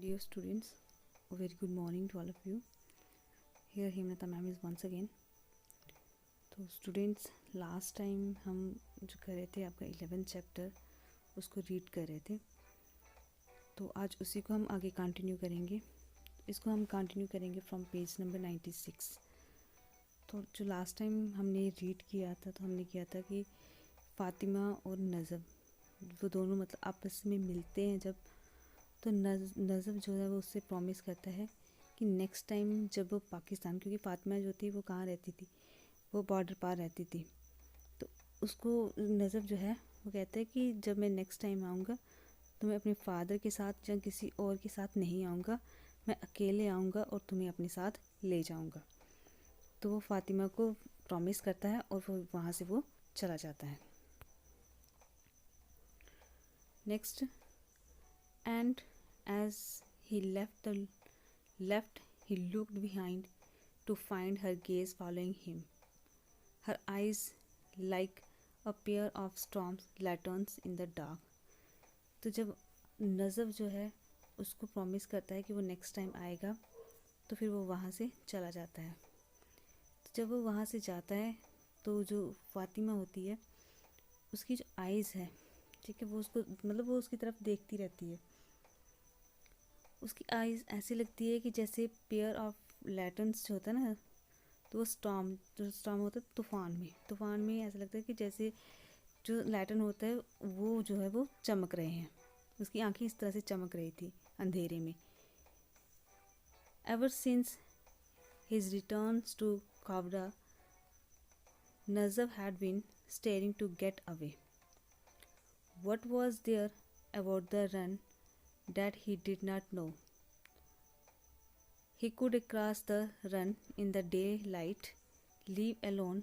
Dear students, a very good morning to all of you. Here Hemlata ma'am is once again. तो students last time हम जो कर रहे थे आपका 11th चैप्टर उसको रीड कर रहे थे, तो आज उसी को हम आगे कंटिन्यू करेंगे। इसको हम कंटिन्यू करेंगे फ्रॉम पेज नंबर 96। तो जो लास्ट टाइम हमने रीड किया था तो हमने किया था कि फ़ातिमा और नज़ब वो दोनों मतलब आपस में मिलते हैं जब, तो नज़ब जो है वो उससे प्रॉमिस करता है कि नेक्स्ट टाइम जब वो पाकिस्तान, क्योंकि फ़ातिमा जो थी वो कहाँ रहती थी, वो बॉर्डर पार रहती थी, तो उसको नज़ब जो है वो कहता है कि जब मैं नेक्स्ट टाइम आऊँगा तो मैं अपने फादर के साथ या किसी और के साथ नहीं आऊँगा, मैं अकेले आऊँगा और तुम्हें अपने साथ ले जाऊँगा। तो वो फ़ातिमा को प्रॉमिस करता है और वो वहाँ से वो चला जाता है। Next, and as he left he looked behind to find her gaze following him, her eyes like a pair of storm lanterns in the dark. तो जब नज़ब जो है उसको प्रॉमिस करता है कि वो नेक्स्ट टाइम आएगा तो फिर वो वहाँ से चला जाता है। तो जब वो वहाँ से जाता है तो जो फ़ातिमा होती है उसकी जो आइज़ है, ठीक है, वो उसको मतलब वो उसकी तरफ देखती रहती है। उसकी आइज़ ऐसी लगती है कि जैसे पेयर ऑफ लैटन्स जो होता है ना, तो वो स्टॉर्म होता है तूफ़ान में ऐसा लगता है कि जैसे जो लैटन होता है वो जो है वो चमक रहे हैं। उसकी आंखें इस तरह से चमक रही थी अंधेरे में। Ever since his returns to Kabra Najab had been staring to get away. What was there about the run that he did not know. He could cross the run in the daylight, leave alone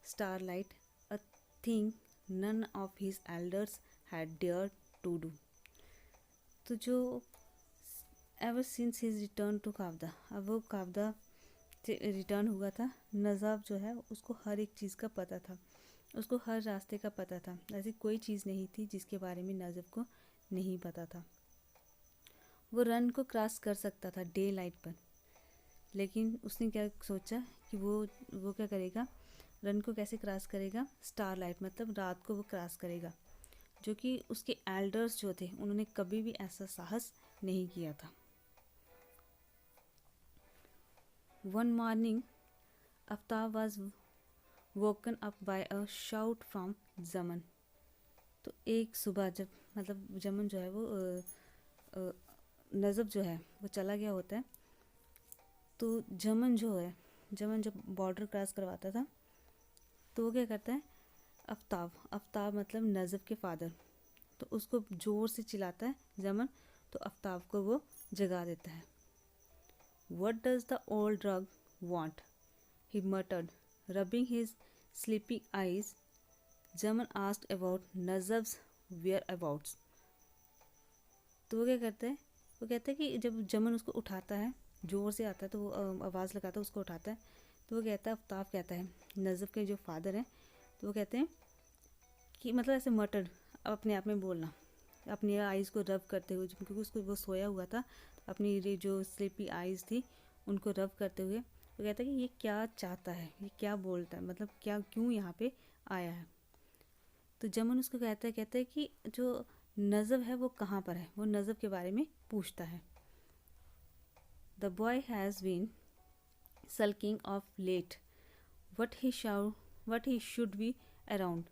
starlight, a thing none of his elders had dared to do. तो जो ever since his return to काबदा, अब वो काबदा से return हुआ था, नज़ाब जो है उसको हर एक चीज़ का पता था, उसको हर रास्ते का पता था। ऐसी कोई चीज़ नहीं थी जिसके बारे में नज़ब को नहीं पता था। वो रन को क्रॉस कर सकता था डे लाइट पर, लेकिन उसने क्या सोचा कि वो क्या करेगा, रन को कैसे क्रॉस करेगा, स्टार लाइट मतलब रात को वो क्रॉस करेगा, जो कि उसके एल्डर्स जो थे उन्होंने कभी भी ऐसा साहस नहीं किया था। One morning Aftab was woken up by a shout from जमन। तो एक सुबह जब मतलब जमन जो है वो नज़ब जो है वो चला गया होता है, तो जमन जब बॉर्डर क्रॉस करवाता था तो वो क्या करता है, आफ्ताब मतलब नज़ब के फादर, तो उसको ज़ोर से चिल्लाता है जमन, तो आफ्ताब को वो जगा देता है। What does the old drug want, he मटर्ड rubbing his sleepy eyes. जमन आस्क्ड अबाउट नज़ब्स वेयर अबाउट्स। तो वो क्या करता है, वो कहता है कि जब जमन उसको उठाता है, ज़ोर से आता है तो वो आवाज़ लगाता है, उसको उठाता है, तो वो कहता है, आफ्ताब कहता है नज़ब के जो फादर हैं, तो वो कहते हैं कि मतलब ऐसे मटर्ड अपने आप में बोलना, अपनी आइज़ को रब करते हुए, क्योंकि उसको वो सोया हुआ था, अपनी जो स्लीपी आइज़ थी उनको रब करते हुए वो कहता है कि ये क्या चाहता है, ये क्या बोलता है, मतलब क्या क्यों यहाँ पे आया है। तो जमन उसको कहता है कि जो नज़ब है वो कहाँ पर है, वो नज़ब के बारे में पूछता है। The boy has been sulking of late, what he should be around.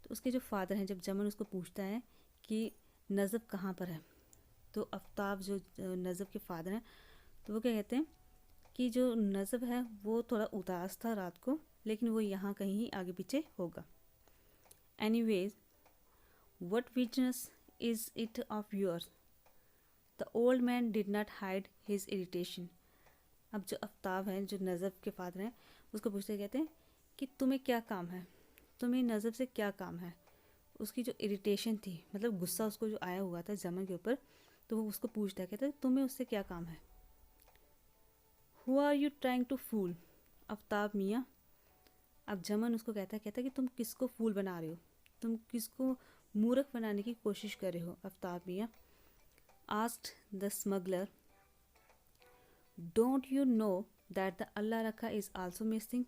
तो उसके जो फादर हैं, जब जमन उसको पूछता है कि नज़ब कहाँ पर है, तो आफ्ताब जो नज़ब के फादर हैं, तो वो क्या कहते हैं कि जो नज़ब है वो थोड़ा उदास था रात को, लेकिन वो यहाँ कहीं आगे पीछे होगा। Anyways what business is it of yours? The old man did not hide his irritation. अब जो आफ्ताब हैं, जो नज़ब के फादर हैं, उसको पूछते कहते हैं कि तुम्हें क्या काम है, तुम्हें नज़ब से क्या काम है। उसकी जो इरिटेशन थी, मतलब गुस्सा उसको जो आया हुआ था जमन के ऊपर, तो वो उसको पूछता है, कहता है तुम्हें उससे क्या काम है। Who are you trying to fool? Aftab मियाँ। अब जमन उसको कहता है कि तुम किसको फूल बना रहे हो, तुम किसको मूर्ख बनाने की कोशिश कर रहे हो आफ्ताब मियाँ। asked the smuggler, don't you know that the Allah Rakha is also missing?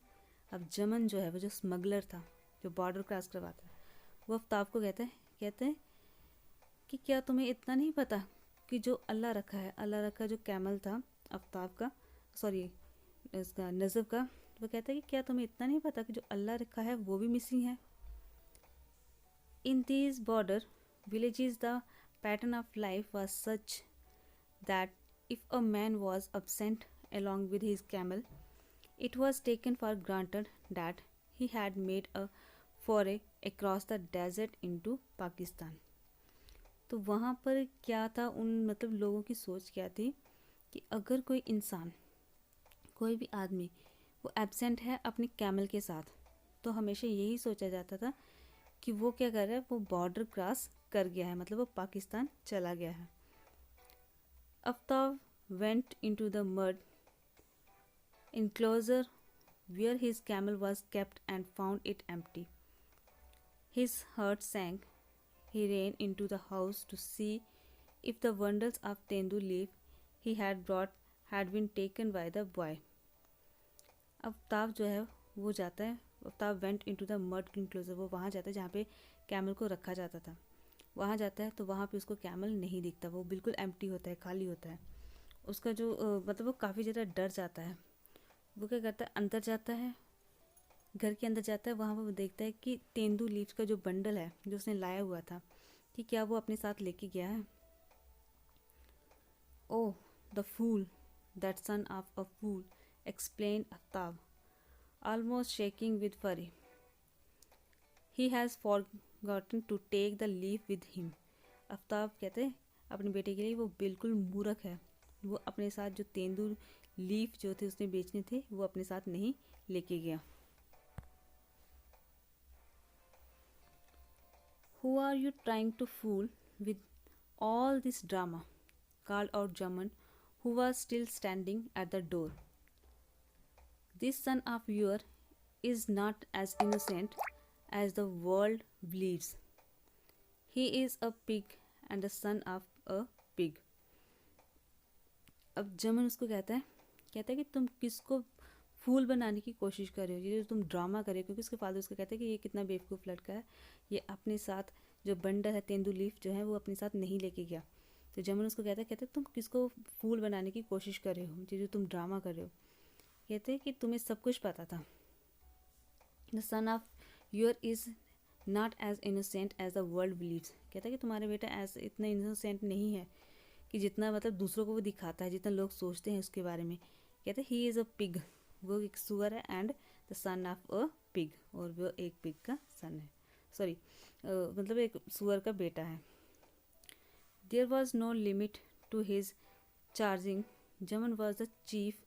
अब जमन जो है वो जो स्मगलर था, जो बॉर्डर क्रॉस करवाता है, वो आफ्ताब को कहते हैं कि क्या तुम्हें इतना नहीं पता कि जो अल्लाह रखा है, अल्लाह रखा जो कैमल था आफ्ताब का, सॉरी इसका नज़ब का, वो कहता है कि क्या तुम्हें इतना नहीं पता कि जो अल्लाह रखा है वो भी मिसिंग है. In these border villages, the pattern of life was such that if a man was absent along with his camel, it was taken for granted that he had made a foray across the desert into Pakistan. तो वहाँ पर क्या था, उन मतलब लोगों की सोच क्या थी कि अगर कोई इंसान, कोई भी आदमी वो एब्सेंट है अपने कैमल के साथ, तो हमेशा यही सोचा जाता था कि वो क्या कर रहा है, वो बॉर्डर क्रॉस कर गया है, मतलब वो पाकिस्तान चला गया है. Aftab went into the mud enclosure where his camel was kept and found it empty. His heart sank. He ran into the house to see if the bundles of tendu leaf he had brought had been taken by the boy. Aftab जो है वो जाता है, Aftab went into the mud enclosure, वो वहाँ जाता है जहाँ पे कैमल को रखा जाता था. वहाँ जाता है तो वहाँ पे उसको कैमल नहीं दिखता, वो बिल्कुल एम्प्टी होता है, खाली होता है. उसका जो मतलब वो काफ़ी ज़्यादा डर जाता है. वो क्या करता है, अंदर जाता है, घर के अंदर जाता है, वहाँ पर वो देखता है कि तेंदू लीव्स का जो बंडल है जो उसने लाया हुआ था, कि क्या वो अपने साथ लेके गया है. Oh the fool, that son of a fool, explain Aftab, almost shaking with fury. He has forgotten to take the leaf with him. Aftab कहते हैं अपने बेटे के लिए वो बिल्कुल मूर्ख है, वो अपने साथ जो तेंदू लीफ जो थे उसने बेचने थे वो अपने साथ नहीं लेके गया. Who are you trying to fool with all this drama? Called out Jaman, who was still standing at the door. This son of yours is not as innocent as the world believes. He is a pig and the son of a pig. अब जमन उसको कहता है कि तुम किसको फूल बनाने की कोशिश कर रहे हो, ये जो तुम ड्रामा कर रहे हो, क्योंकि उसके फादर उसको कहते हैं कि ये कितना बेवकूफ़ लड़का है, ये अपने साथ जो बंडल है तेंदू लीफ जो है वो अपने साथ नहीं लेके गया. तो जमन उसको कहता है तुम किसको फूल बनाने की कोशिश कर रहे हो, ये जो तुम ड्रामा कर रहे हो. कहते हैं कि तुम्हें सब कुछ पता था. The son of your is not as innocent as the world believes. कहता है कि तुम्हारा बेटा ऐसा इतना इनोसेंट नहीं है कि जितना मतलब दूसरों को वो दिखाता है, जितना लोग सोचते हैं उसके बारे में. कहते हैं ही इज़ अ पिग, वो एक सुअर है, and the son of a pig, और वो एक पिग का सन है, सॉरी मतलब एक सुअर का बेटा है. There was no limit to his charging. Zaman was the chief,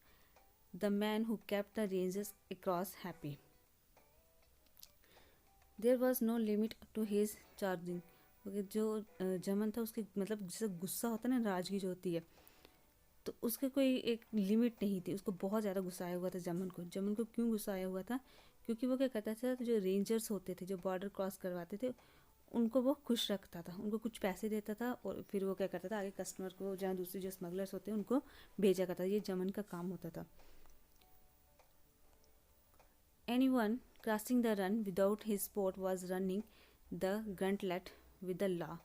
the man who kept the ranges across happy. There was no limit to his charging. जो जमन था उसके मतलब जैसे गुस्सा होता है ना, नाराजगी जो होती है, तो उसके कोई एक लिमिट नहीं थी. उसको बहुत ज़्यादा गुस्सा आया हुआ था जमन को क्यों गुस्सा आया हुआ था, क्योंकि वो क्या करता था, जो रेंजर्स होते थे जो बॉर्डर क्रॉस करवाते थे उनको वो खुश रखता था, उनको कुछ पैसे देता था, और फिर वो क्या करता था आगे कस्टमर को, जहाँ दूसरे जो स्मगलर्स होते हैं उनको भेजा करता था. ये जमन का काम होता था. Anyone crossing the run without his sport was running the gauntlet with the law.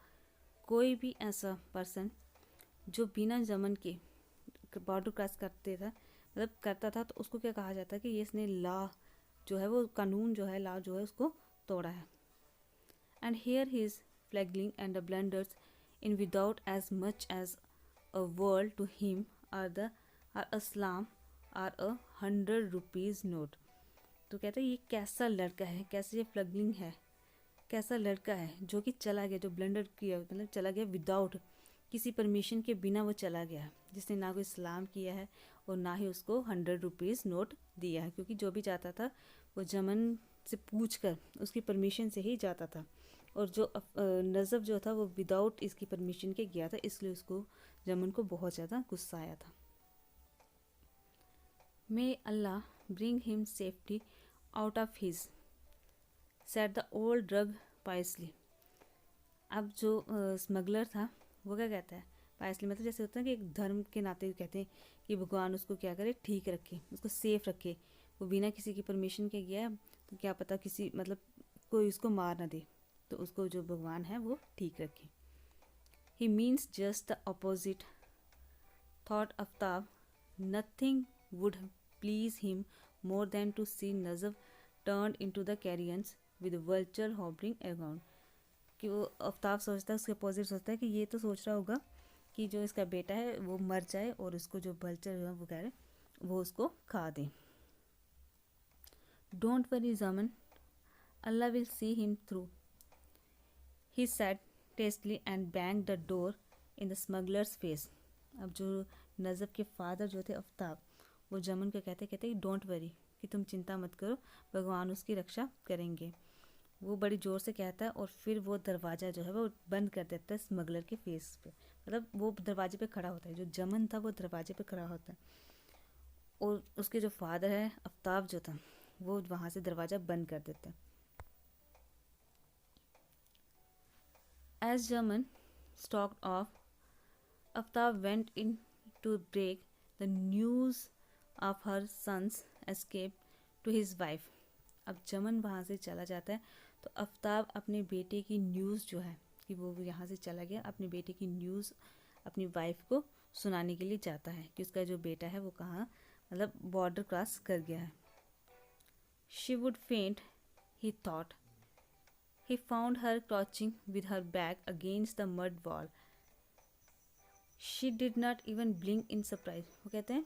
कोई भी ऐसा पर्सन जो बिना जमन के बॉर्डर क्रॉस करता था तो उसको क्या कहा जाता है कि ये इसने लॉ जो है वो कानून जो है, लॉ जो है उसको तोड़ा है. And here his fledgling and the blunders in without as much as a world to him are Aslam are 100 rupees note. तो कहते हैं ये कैसा लड़का है, कैसे ये फ्लगलिंग है, कैसा लड़का है जो कि चला गया, जो ब्लंडर किया, मतलब चला गया विदाउट किसी परमिशन के बिना वो चला गया, जिसने ना कोई सलाम किया है और ना ही उसको 100 रुपीज़ नोट दिया है, क्योंकि जो भी जाता था वो जमन से पूछ कर उसकी परमिशन से ही जाता था, और जो नज़ब जो था वो विदाउट इसकी परमिशन के गया था, इसलिए उसको जमन को बहुत ज़्यादा गुस्सा आया था. May Allah bring him safety out of his, set the old drug piously. अब जो स्मगलर था वो क्या कहता है, पायसली मतलब जैसे होता है कि एक धर्म के नाते कहते हैं कि भगवान उसको क्या करे, ठीक रखे, उसको सेफ रखे। वो बिना किसी की परमिशन के गया है, तो क्या पता किसी मतलब कोई उसको मार ना दे, तो उसको जो भगवान है वो ठीक रखे। He means just the opposite, thought Aftab. Nothing would please him more than to see Nazaf turned into the carrions with vulture hovering around। कि वो आफ्ताब सोचता है, उसके अपोजिट सोचता है कि ये तो सोच रहा होगा कि जो इसका बेटा है वो मर जाए और उसको जो वल्चर है वो कह रहे वो उसको खा दे। Don't worry Zaman, Allah will see him through, he said testily and bang the door in the smugglers face. अब जो नज़फ के फादर जो थे आफ्ताब, वो जमन को कहते कि डोंट वरी, कि तुम चिंता मत करो, भगवान उसकी रक्षा करेंगे। वो बड़ी ज़ोर से कहता है और फिर वो दरवाज़ा जो है वो बंद कर देता है स्मगलर के फेस पे। मतलब वो दरवाजे पे खड़ा होता है, जो जमन था वो दरवाजे पे खड़ा होता है और उसके जो फादर है आफ्ताब जो था वो वहाँ से दरवाज़ा बंद कर देता है। As Jaman stalked off, Aftab went in to break the news of her son's escape to his wife. अब जमन वहाँ से चला जाता है तो आफ्ताब अपने बेटे की न्यूज़ जो है कि वो यहाँ से चला गया, अपने बेटे की न्यूज़ अपनी वाइफ को सुनाने के लिए जाता है कि उसका जो बेटा है वो कहाँ मतलब बॉर्डर क्रॉस कर गया है। शी वुड फेंट, ही thought. He found her crouching with her back against the mud wall. She did not even blink in surprise. वो कहते हैं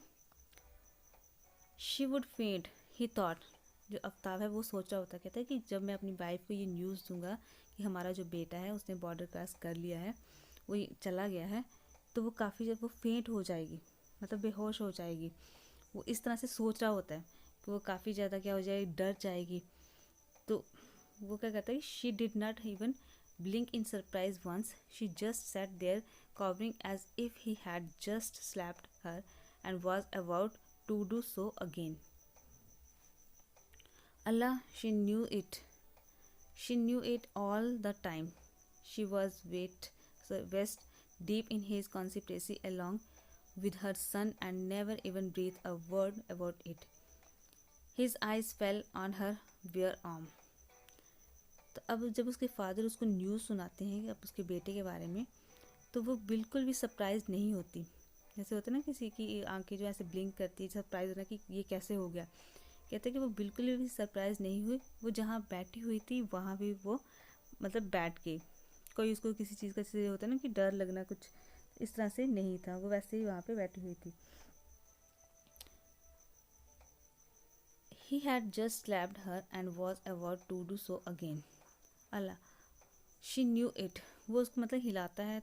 शी वुड फेंट, ही थॉट। जो आफ्ताब है वो सोच रहा होता है, कहता है कि जब मैं अपनी वाइफ को ये न्यूज़ दूंगा कि हमारा जो बेटा है उसने बॉर्डर क्रॉस कर लिया है, वो चला गया है, तो वो काफ़ी जब वो फेंट हो जाएगी, मतलब बेहोश हो जाएगी। वो इस तरह से सोच रहा होता है कि वो काफ़ी ज़्यादा क्या हो जाएगी, डर जाएगी। तो वो क्या कहता है, she did not even blink in surprise once, she just sat there cowering as if he had just slapped her and was about to do so again. Allah, she knew it. She knew it all the time. She was west deep in his conspiracy along with her son and never even breathed a word about it. His eyes fell on her bare arm. तो अब जब उसके father उसको news सुनाते हैं अब उसके बेटे के बारे में, तो वो बिल्कुल भी सरप्राइज नहीं होती। जैसे होता है ना किसी की आंखें जो ऐसे ब्लिंक करती है, सरप्राइज होना कि ये कैसे हो गया। कहते हैं कि वो बिल्कुल भी सरप्राइज नहीं हुई। वो जहाँ बैठी हुई थी वहाँ भी वो मतलब बैठ गई। कोई उसको किसी चीज़ का जैसे होता है ना कि डर लगना, कुछ इस तरह से नहीं था, वो वैसे ही वहाँ पे बैठी हुई थी। He had just slapped her and was about to do so again. Allah, she knew it. वो उसको मतलब हिलाता है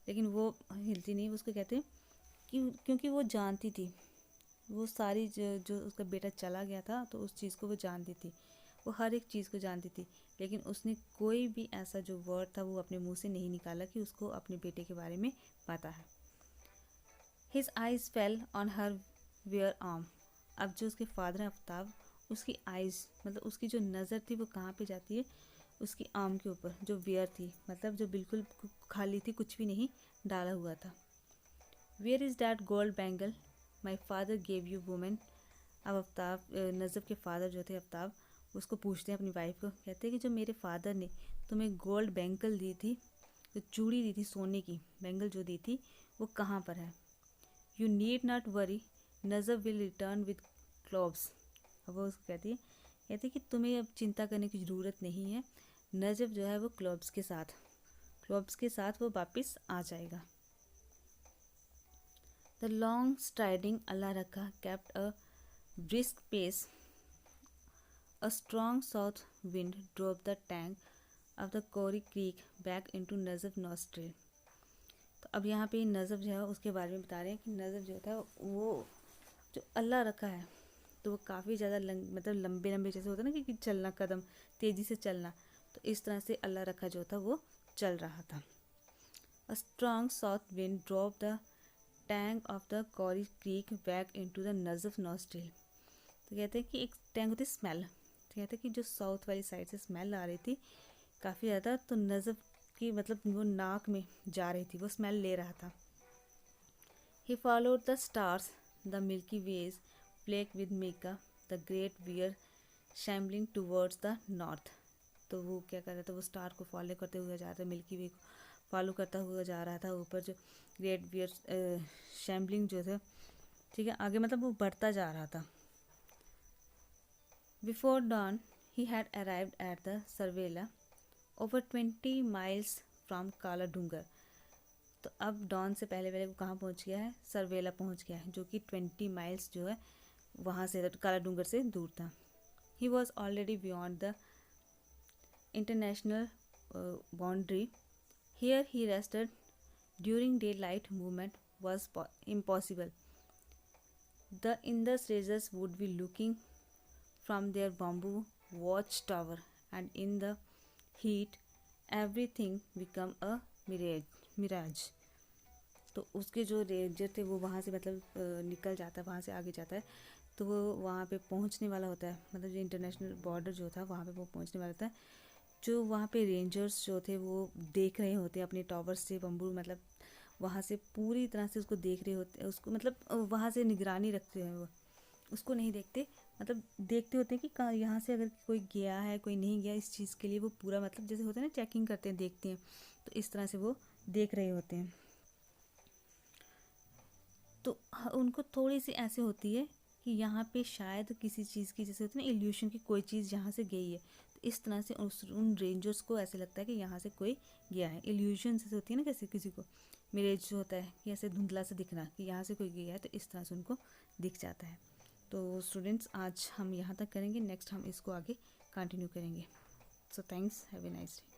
लेकिन वो हिलती नहीं। वो उसको कहते हैं कि क्योंकि वो जानती थी, वो सारी जो उसका बेटा चला गया था तो उस चीज़ को वो जानती थी, वो हर एक चीज़ को जानती थी, लेकिन उसने कोई भी ऐसा जो वर्ड था वो अपने मुंह से नहीं निकाला कि उसको अपने बेटे के बारे में पता है। His eyes fell on her bare arm. अब जो उसके फादर हैं आफ्ताब, उसकी आइज़ मतलब उसकी जो नज़र थी वो कहाँ पे जाती है, उसकी आर्म के ऊपर जो वेयर थी, मतलब जो बिल्कुल खाली थी, कुछ भी नहीं डाला हुआ था। Where is that gold bangle my father gave you woman. अब आफ्ताब नज़फ के फादर जो थे आफ्ताब, उसको पूछते हैं अपनी वाइफ को, कहते हैं कि जो मेरे फादर ने तुम्हें गोल्ड बैंगल दी थी, जो चूड़ी दी थी सोने की बैंगल जो दी थी, वो कहाँ पर है। You need not worry, Najaf will return with cloves. अब वो उसको कहती है कि तुम्हें अब चिंता करने की ज़रूरत नहीं है, नजफ जो है वो क्लोव्स के साथ वो वापस आ जाएगा। द लॉन्ग स्ट्राइडिंग अल्लाह रखा kept a brisk pace. A strong south wind drove the tank of the Kori Creek back into Najaf nostril. तो अब यहाँ पे नजफ जो है उसके बारे में बता रहे हैं कि नजफ जो था वो जो अल्लाह रखा है तो वो काफ़ी ज़्यादा मतलब लंबे लंबे जैसे होता है ना कि चलना, कदम तेज़ी से चलना, तो इस तरह से अल्लाह रखा जो था वो चल रहा था। A strong south wind drop the tank of the Carry creek back into the Najaf nostril. तो कहते हैं कि एक टैंक होती स्मेल, तो कहते हैं कि जो साउथ वाली साइड से स्मेल आ रही थी काफ़ी ज़्यादा, तो नजफ की मतलब वो नाक में जा रही थी, वो स्मेल ले रहा था। He followed the stars, the Milky Ways, plagued with Mecca, the Great Bear, shambling towards the north. तो वो क्या कर रहा था, वो स्टार को फॉलो करते हुए जा रहा था, मिल्की वे को फॉलो करता हुआ जा रहा था, ऊपर जो ग्रेट बियर शैम्बलिंग जो था, ठीक है, आगे मतलब वो बढ़ता जा रहा था. Before dawn he had arrived at the Sarvela over 20 miles from Kala Dungar. तो अब डॉन से पहले पहले वो कहाँ पहुँच गया है, सरवेला पहुँच गया है, जो कि 20 miles जो है वहाँ से काला डूंगर से दूर था. He was already beyond the international boundary. Here he rested during daylight movement was impossible. The Indus raiders would be looking from their bamboo watchtower, and in the heat everything become a mirage. तो उसके जो ranger थे वो वहाँ से मतलब निकल जाता है, वहाँ से आगे जाता है, तो वो वहाँ पे पहुँचने वाला होता है, मतलब जो इंटरनेशनल बॉर्डर जो था वहाँ पे वो पहुँचने वाला था. जो वहाँ पे रेंजर्स जो थे वो देख रहे होते हैं अपने टावर्स से बम्बू, मतलब वहाँ से पूरी तरह से उसको देख रहे होते हैं, उसको मतलब वहाँ से निगरानी रखते हैं. वो उसको नहीं देखते, मतलब देखते होते हैं कि यहाँ से अगर कोई गया है कोई नहीं गया, इस चीज़ के लिए वो पूरा मतलब जैसे होता है ना चेकिंग करते हैं, देखते हैं, तो इस तरह से वो देख रहे होते हैं. तो उनको थोड़ी सी ऐसे होती है कि यहाँ पे शायद किसी चीज़ की, जैसे होती है ना इल्यूशन की, कोई चीज़ यहाँ से गई है, तो इस तरह से उन रेंजर्स को ऐसे लगता है कि यहाँ से कोई गया है. इल्यूशन जैसे होती है ना, कैसे किसी को मिरेज जो होता है कि ऐसे धुंधला से दिखना कि यहाँ से कोई गया है, तो इस तरह से उनको दिख जाता है. तो स्टूडेंट्स आज हम यहाँ तक करेंगे, नेक्स्ट हम इसको आगे कंटिन्यू करेंगे. So thanks, have a nice day.